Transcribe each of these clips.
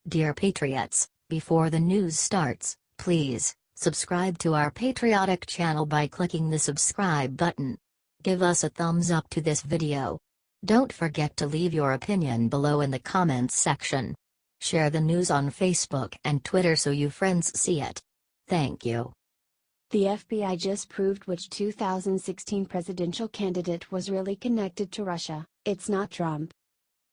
Dear Patriots, before the news starts, please subscribe to our patriotic channel by clicking the subscribe button. Give us a thumbs up to this video. Don't forget to leave your opinion below in the comments section. Share the news on Facebook and Twitter so your friends see it. Thank you. The FBI just proved which 2016 presidential candidate was really connected to Russia. It's not Trump.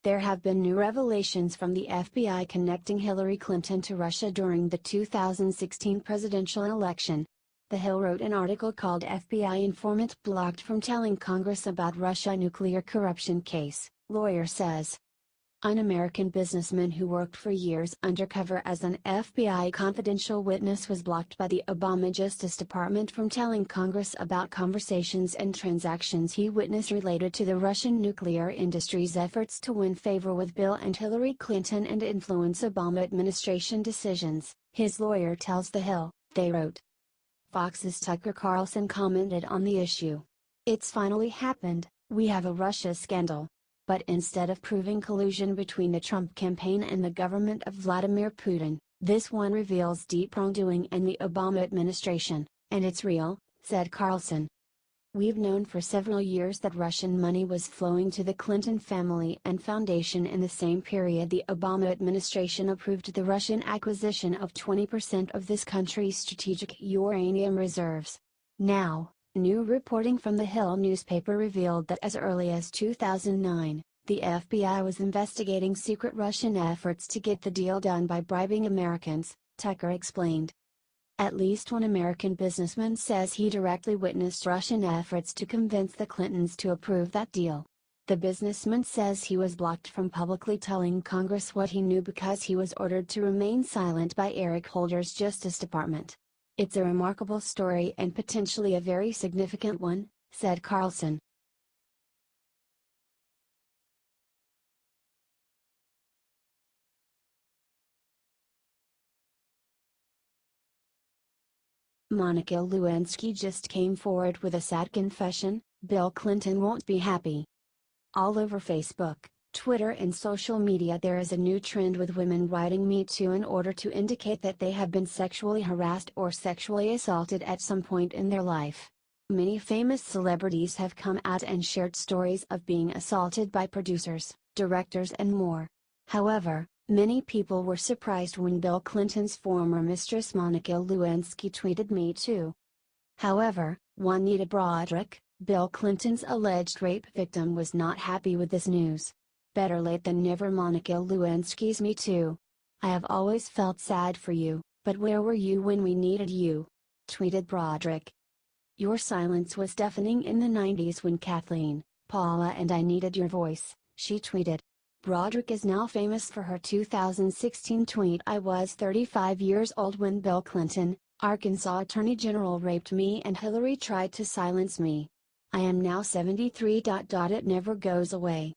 There have been new revelations from the FBI connecting Hillary Clinton to Russia during the 2016 presidential election. The Hill wrote an article called FBI Informant Blocked from Telling Congress About Russia Nuclear Corruption Case, lawyer says. An American businessman who worked for years undercover as an FBI confidential witness was blocked by the Obama Justice Department from telling Congress about conversations and transactions he witnessed related to the Russian nuclear industry's efforts to win favor with Bill and Hillary Clinton and influence Obama administration decisions, his lawyer tells The Hill, they wrote. Fox's Tucker Carlson commented on the issue. It's finally happened, we have a Russia scandal. But instead of proving collusion between the Trump campaign and the government of Vladimir Putin, this one reveals deep wrongdoing in the Obama administration, and it's real, said Carlson. We've known for several years that Russian money was flowing to the Clinton family and foundation in the same period the Obama administration approved the Russian acquisition of 20% of this country's strategic uranium reserves. Now, new reporting from the Hill newspaper revealed that as early as 2009, the FBI was investigating secret Russian efforts to get the deal done by bribing Americans, Tucker explained. At least one American businessman says he directly witnessed Russian efforts to convince the Clintons to approve that deal. The businessman says he was blocked from publicly telling Congress what he knew because he was ordered to remain silent by Eric Holder's Justice Department. It's a remarkable story and potentially a very significant one, said Carlson. Monica Lewinsky just came forward with a sad confession, Bill Clinton won't be happy. All over Facebook, Twitter and social media there is a new trend with women writing Me Too in order to indicate that they have been sexually harassed or sexually assaulted at some point in their life. Many famous celebrities have come out and shared stories of being assaulted by producers, directors and more. However, many people were surprised when Bill Clinton's former mistress Monica Lewinsky tweeted Me Too. However, Juanita Broaddrick, Bill Clinton's alleged rape victim was not happy with this news. Better late than never. Monica Lewinsky's Me Too. I have always felt sad for you, but where were you when we needed you? Tweeted Broaddrick. Your silence was deafening in the 90s when Kathleen, Paula and I needed your voice, she tweeted. Broaddrick is now famous for her 2016 tweet I was 35 years old when Bill Clinton, Arkansas Attorney General raped me and Hillary tried to silence me. I am now 73. It never goes away.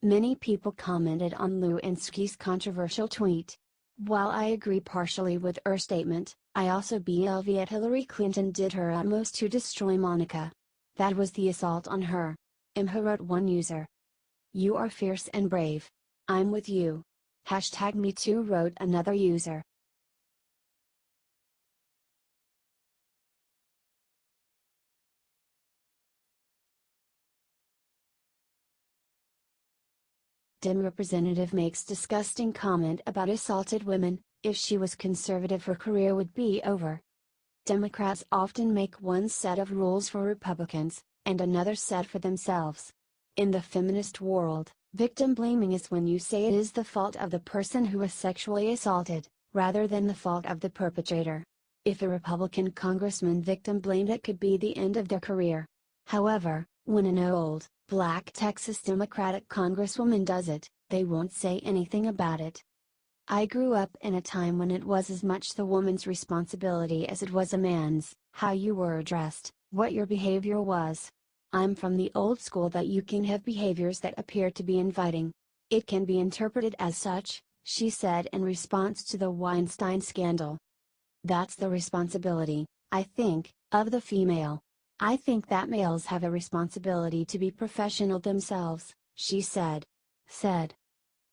Many people commented on Lewinsky's controversial tweet. While I agree partially with her statement, I also believe that Hillary Clinton did her utmost to destroy Monica. That was the assault on her. Wrote one user. You are fierce and brave. I'm with you. #MeToo wrote another user. Dem representative makes disgusting comment about assaulted women. If she was conservative her career would be over. Democrats often make one set of rules for Republicans, and another set for themselves. In the feminist world, victim blaming is when you say it is the fault of the person who was sexually assaulted, rather than the fault of the perpetrator. If a Republican congressman victim blamed it could be the end of their career. However, when an old, black Texas Democratic congresswoman does it, they won't say anything about it. I grew up in a time when it was as much the woman's responsibility as it was a man's, how you were dressed, what your behavior was. I'm from the old school that you can have behaviors that appear to be inviting. It can be interpreted as such, she said in response to the Weinstein scandal. That's the responsibility, I think, of the female. I think that males have a responsibility to be professional themselves, she said.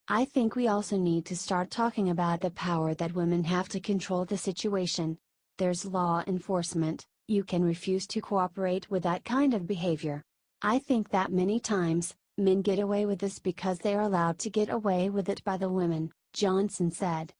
I think we also need to start talking about the power that women have to control the situation. There's law enforcement, you can refuse to cooperate with that kind of behavior. I think that many times, men get away with this because they are allowed to get away with it by the women, Johnson said.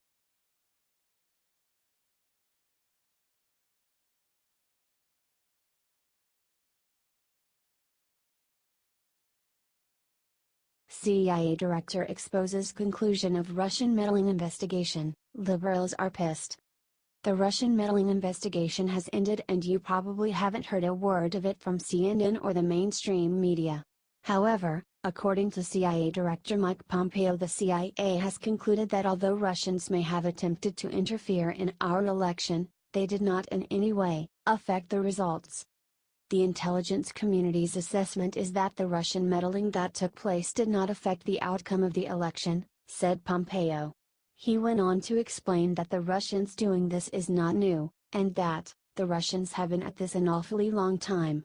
CIA director exposes conclusion of Russian meddling investigation, liberals are pissed. The Russian meddling investigation has ended and you probably haven't heard a word of it from CNN or the mainstream media. However, according to CIA Director Mike Pompeo, the CIA has concluded that although Russians may have attempted to interfere in our election, they did not in any way affect the results. The intelligence community's assessment is that the Russian meddling that took place did not affect the outcome of the election, said Pompeo. He went on to explain that the Russians doing this is not new, and that, the Russians have been at this an awfully long time.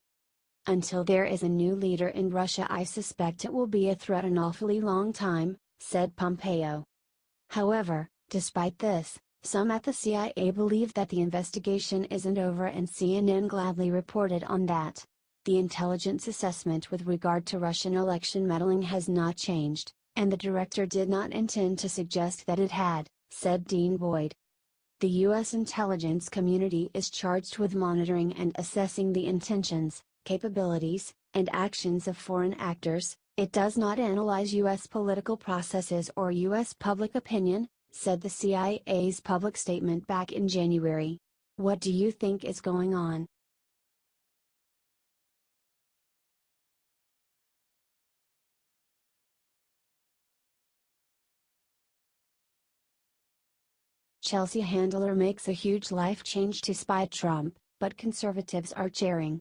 Until there is a new leader in Russia, I suspect it will be a threat an awfully long time, said Pompeo. However, despite this, some at the CIA believe that the investigation isn't over, and CNN gladly reported on that. The intelligence assessment with regard to Russian election meddling has not changed, and the director did not intend to suggest that it had, said Dean Boyd. The U.S. intelligence community is charged with monitoring and assessing the intentions, capabilities, and actions of foreign actors. It does not analyze U.S. political processes or U.S. public opinion, said the CIA's public statement back in January. What do you think is going on? Chelsea Handler makes a huge life change to spite Trump, but conservatives are cheering.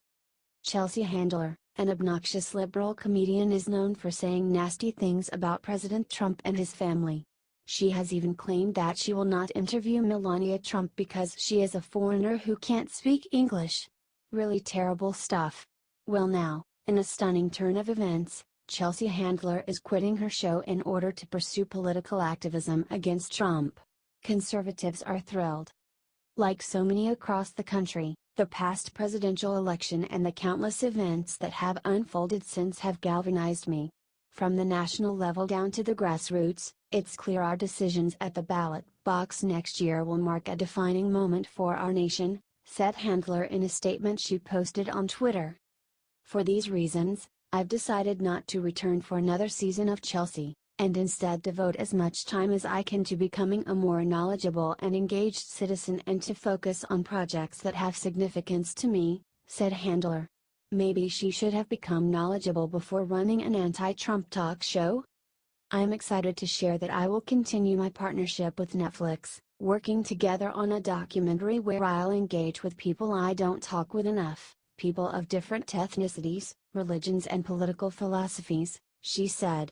Chelsea Handler, an obnoxious liberal comedian, is known for saying nasty things about President Trump and his family. She has even claimed that she will not interview Melania Trump because she is a foreigner who can't speak English. Really terrible stuff. Well now, in a stunning turn of events, Chelsea Handler is quitting her show in order to pursue political activism against Trump. Conservatives are thrilled. Like so many across the country, the past presidential election and the countless events that have unfolded since have galvanized me. From the national level down to the grassroots, it's clear our decisions at the ballot box next year will mark a defining moment for our nation, said Handler in a statement she posted on Twitter. For these reasons, I've decided not to return for another season of Chelsea, and instead devote as much time as I can to becoming a more knowledgeable and engaged citizen and to focus on projects that have significance to me, said Handler. Maybe she should have become knowledgeable before running an anti-Trump talk show? I'm excited to share that I will continue my partnership with Netflix, working together on a documentary where I'll engage with people I don't talk with enough, people of different ethnicities, religions and political philosophies, she said.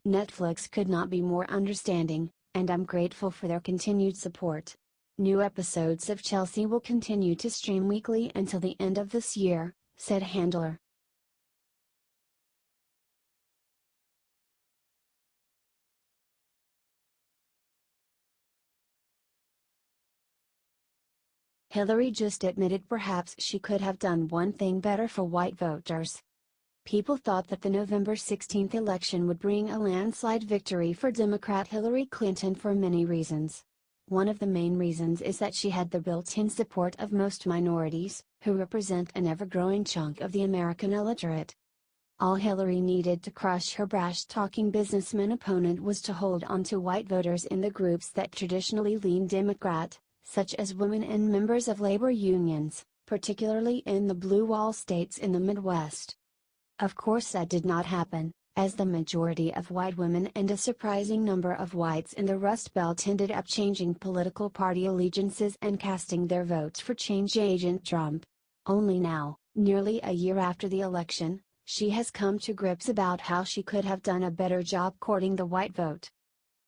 Netflix could not be more understanding, and I'm grateful for their continued support. New episodes of Chelsea will continue to stream weekly until the end of this year, said Handler. Hillary just admitted perhaps she could have done one thing better for white voters. People thought that the November 16 election would bring a landslide victory for Democrat Hillary Clinton for many reasons. One of the main reasons is that she had the built-in support of most minorities, who represent an ever-growing chunk of the American illiterate. All Hillary needed to crush her brash-talking businessman opponent was to hold on to white voters in the groups that traditionally lean Democrat, such as women and members of labor unions, particularly in the blue wall states in the Midwest. Of course that did not happen, as the majority of white women and a surprising number of whites in the Rust Belt ended up changing political party allegiances and casting their votes for change agent Trump. Only now, nearly a year after the election, she has come to grips about how she could have done a better job courting the white vote.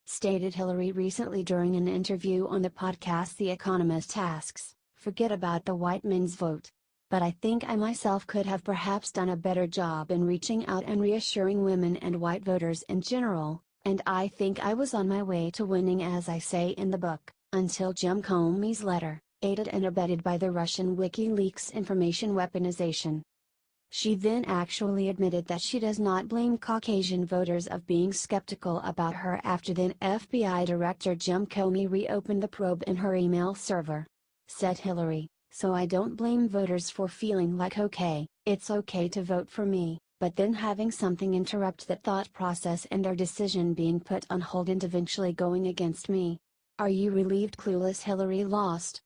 Stated Hillary recently during an interview on the podcast The Economist asks, "Forget about the white men's vote. But I think I myself could have perhaps done a better job in reaching out and reassuring women and white voters in general, And I think I was on my way to winning, as I say in the book, until Jim Comey's letter, aided and abetted by the Russian WikiLeaks information weaponization. She then actually admitted that she does not blame Caucasian voters of being skeptical about her after then FBI Director Jim Comey reopened the probe in her email server. Said Hillary, "So I don't blame voters for feeling like it's okay to vote for me, but then having something interrupt that thought process and their decision being put on hold and eventually going against me. Are you relieved clueless Hillary lost?"